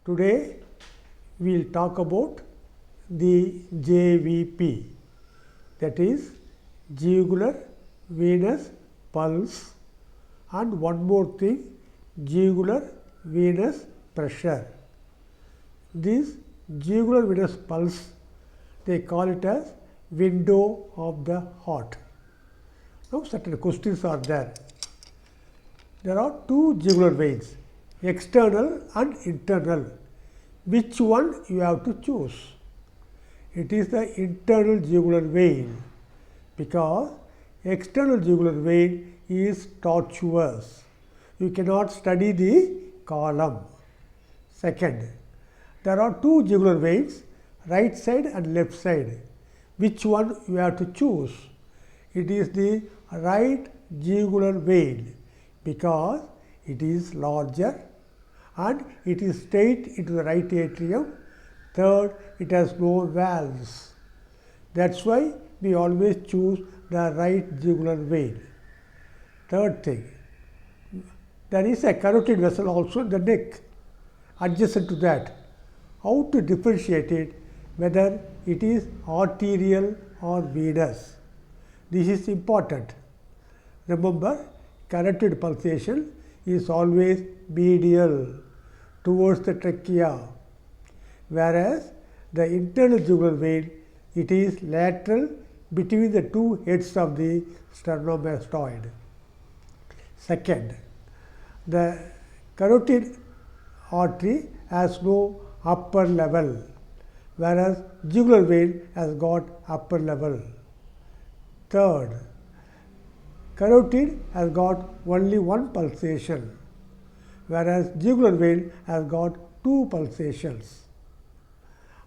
Today we will talk about the JVP, that is jugular venous pulse, and one more thing, jugular venous pressure. This jugular venous pulse, they call it as window of the heart. Now certain questions are there. There are two jugular veins, external and internal. Which one you have to choose? It is the internal jugular vein, because external jugular vein is tortuous. You cannot study the column. Second, there are two jugular veins, right side and left side. Which one you have to choose? It is the right jugular vein, because it is larger and it is straight into the right atrium. Third, it has no valves. That is why we always choose the right jugular vein. Third thing, there is a carotid vessel also in the neck adjacent to that. How to differentiate it, whether it is arterial or venous? This is important. Remember, carotid pulsation is always medial towards the trachea, whereas the internal jugular vein, it is lateral between the two heads of the sternomastoid. Second, the carotid artery has no upper level, whereas jugular vein has got upper level. Third, carotid has got only one pulsation, whereas jugular vein has got two pulsations.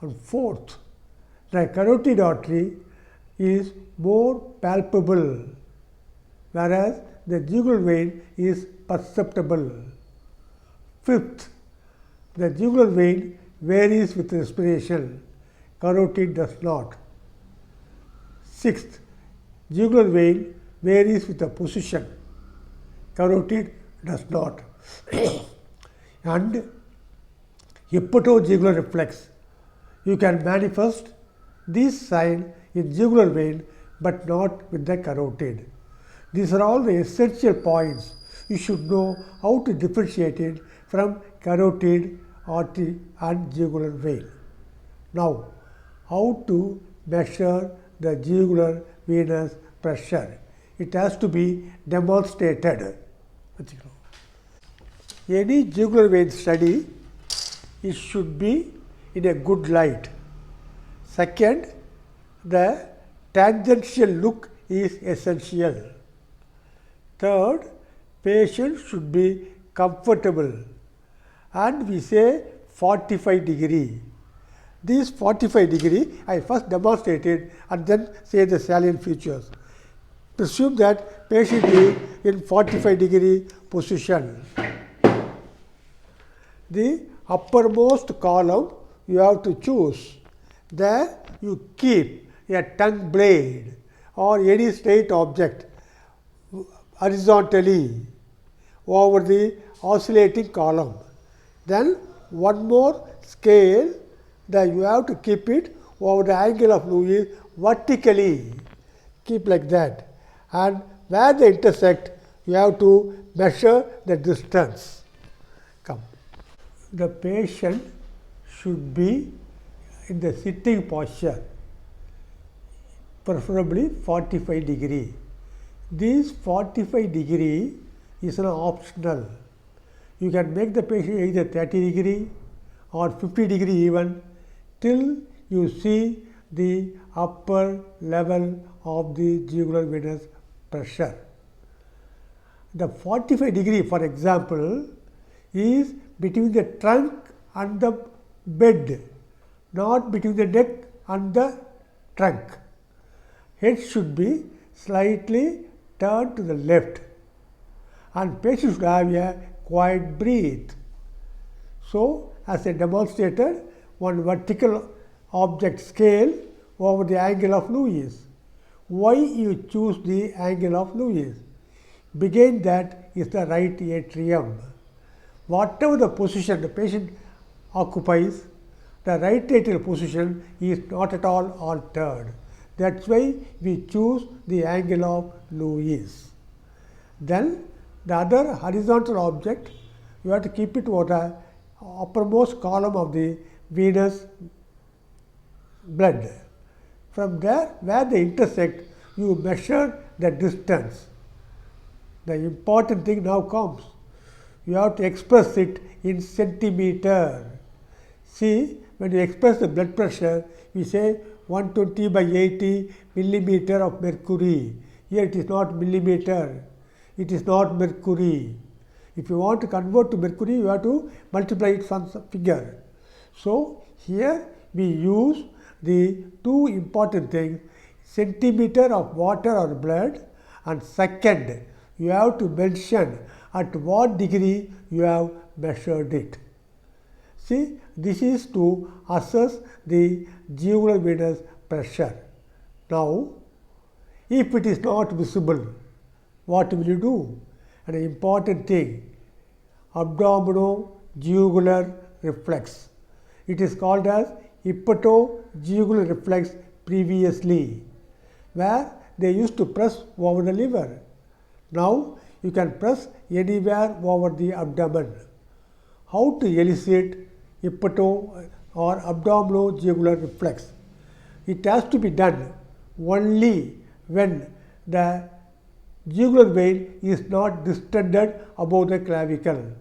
And fourth, the carotid artery is more palpable, whereas the jugular vein is perceptible. Fifth, the jugular vein varies with respiration, carotid does not. Sixth, jugular vein varies with the position, carotid does not. And hepatojugular reflex, you can manifest this sign in jugular vein, but not with the carotid. These are all the essential points. You should know how to differentiate it from carotid, artery and jugular vein. Now, how to measure the jugular venous pressure? It has to be demonstrated. Any jugular vein study, it should be in a good light. Second, the tangential look is essential. Third, patient should be comfortable, and we say 45 degree. This 45 degree I first demonstrated and then say the salient features. Presume that patient is in 45 degree position. The uppermost column you have to choose. There you keep a tongue blade or any straight object horizontally over the oscillating column. Then one more scale, that you have to keep it over the angle of Lewis vertically. Keep like that. And where they intersect, you have to measure the distance. Come. The patient should be in the sitting posture, preferably 45 degree. This 45 degree is an optional. You can make the patient either 30 degree or 50 degree even, till you see the upper level of the jugular venous pressure. The 45 degree, for example, is between the trunk and the bed, not between the neck and the trunk. Head should be slightly turned to the left, and patient should have a quiet breath. So, as I demonstrated, one vertical object scale over the angle of Lewis. Why you choose the angle of Lewis? Behind that is the right atrium. Whatever the position, the patient occupies, the right atrial position is not at all altered. That's why we choose the angle of Lewis. Then the other horizontal object, you have to keep it over the uppermost column of the venous blood. From there, where they intersect, you measure the distance. The important thing now comes. You have to express it in centimeter. See, when you express the blood pressure, we say 120 by 80 millimeter of mercury. Here it is not millimeter. It is not mercury. If you want to convert to mercury, you have to multiply it some figure. So, here we use the two important things, centimeter of water or blood, and second, you have to mention at what degree you have measured it. See, this is to assess the jugular venous pressure. Now, if it is not visible, what will you do? An important thing, abdominojugular reflex. It is called as hepatojugular reflex previously, where they used to press over the liver. Now, you can press anywhere over the abdomen. How to elicit hepato or abdominojugular reflex? It has to be done only when the jugular vein is not distended above the clavicle.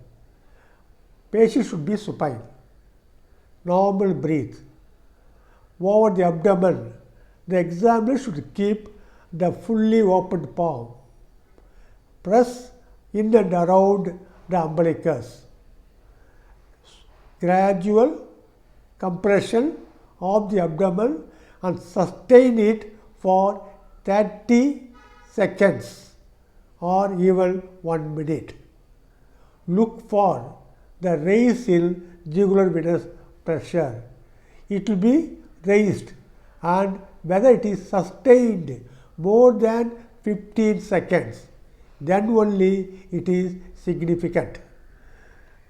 Patient should be supine. Normal breathe. Over the abdomen, the examiner should keep the fully opened palm. Press in and around the umbilicus. Gradual compression of the abdomen and sustain it for 30 seconds or even 1 minute. Look for the rise in jugular venous pressure. It will be raised, and whether it is sustained more than 15 seconds, then only it is significant.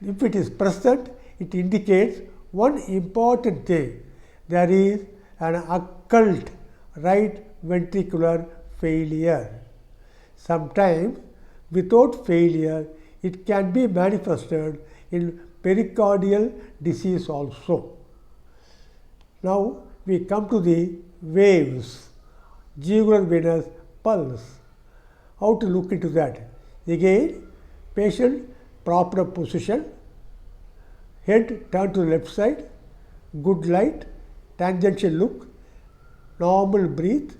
If it is present, it indicates one important thing. There is an occult right ventricular failure. Sometimes, without failure, it can be manifested in pericardial disease also. Now, we come to the waves, jugular venous pulse. How to look into that? Again, patient proper position, head turned to the left side, good light, tangential look, normal breathe,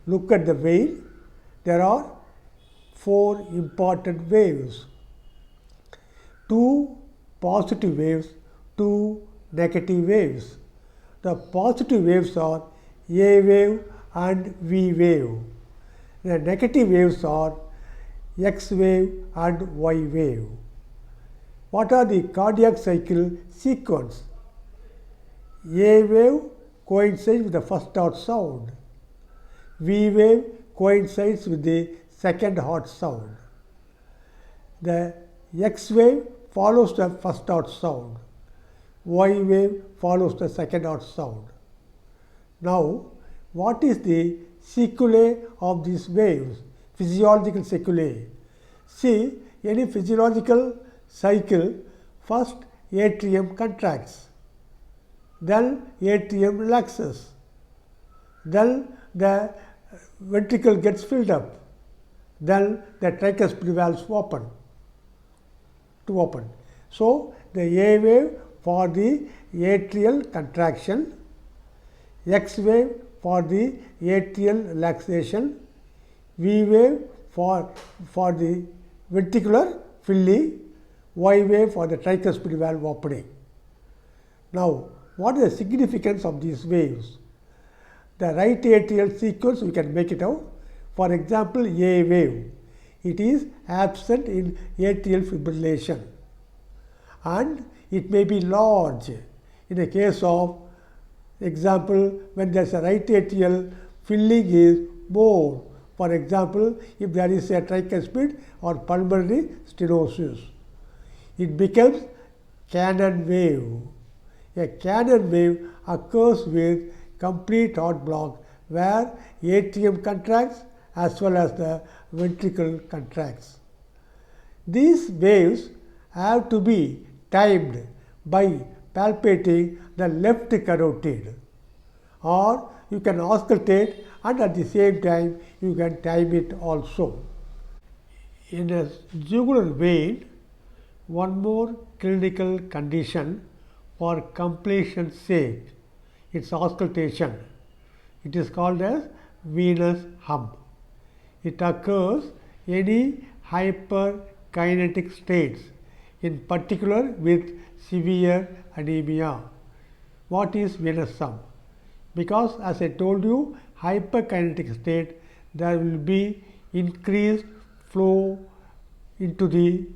look at the vein. There are 4 important waves, 2 positive waves, 2 negative waves. The positive waves are A wave and V wave. The negative waves are X wave and Y wave. What are the cardiac cycle sequence? A wave coincides with the first heart sound. V wave coincides with the second heart sound. The X wave follows the first heart sound. Y wave follows the second heart sound. Now, what is the sequelae of these waves, physiological sequelae? See, any physiological cycle, first atrium contracts, then atrium relaxes, then the ventricle gets filled up, then the tricuspid valves open. So, the A wave for the atrial contraction, X wave for the atrial relaxation, V wave for the ventricular filling, Y wave for the tricuspid valve opening. Now, what is the significance of these waves? The right atrial sequence, we can make it out. For example, A wave, it is absent in atrial fibrillation, and it may be large in the case of example when there is a right atrial filling is more. For example, if there is a tricuspid or pulmonary stenosis, it becomes Cannon wave. A cannon wave occurs with complete heart block where atrium contracts as well as the ventricle contracts. These waves have to be timed by palpating the left carotid, or you can auscultate and at the same time you can time it also. In a jugular vein, one more clinical condition for completion's sake, its auscultation. It is called as venous hum. It occurs any hyperkinetic states, in particular with severe anemia. What is venous hum? Because as I told you, hyperkinetic state, there will be increased flow into the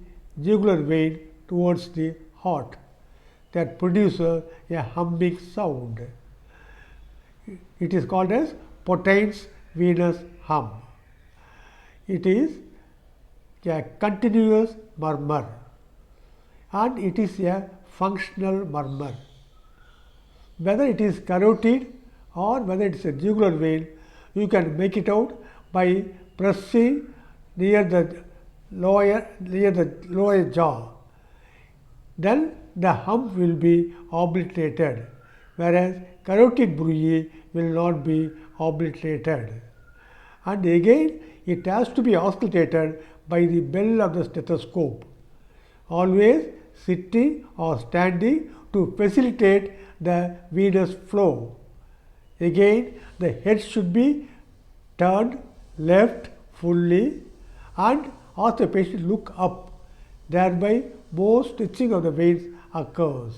jugular vein towards the heart that produces a humming sound. It is called as Potaine's venous hum. It is a continuous murmur and it is a functional murmur. Whether it is carotid or whether it is a jugular vein, you can make it out by pressing near the lower jaw. Then the hum will be obliterated, whereas carotid bruit will not be obliterated. And again, it has to be auscultated by the bell of the stethoscope, always sitting or standing to facilitate the venous flow. Again, the head should be turned left fully and ask the patient to look up. Thereby, more stretching of the veins occurs.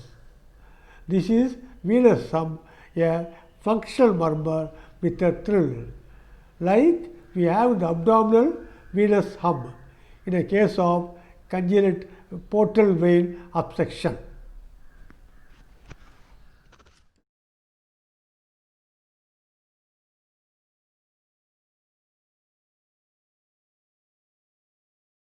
This is venous hum, a functional murmur with a thrill, like we have the abdominal venous hum in a case of congenital portal vein obstruction.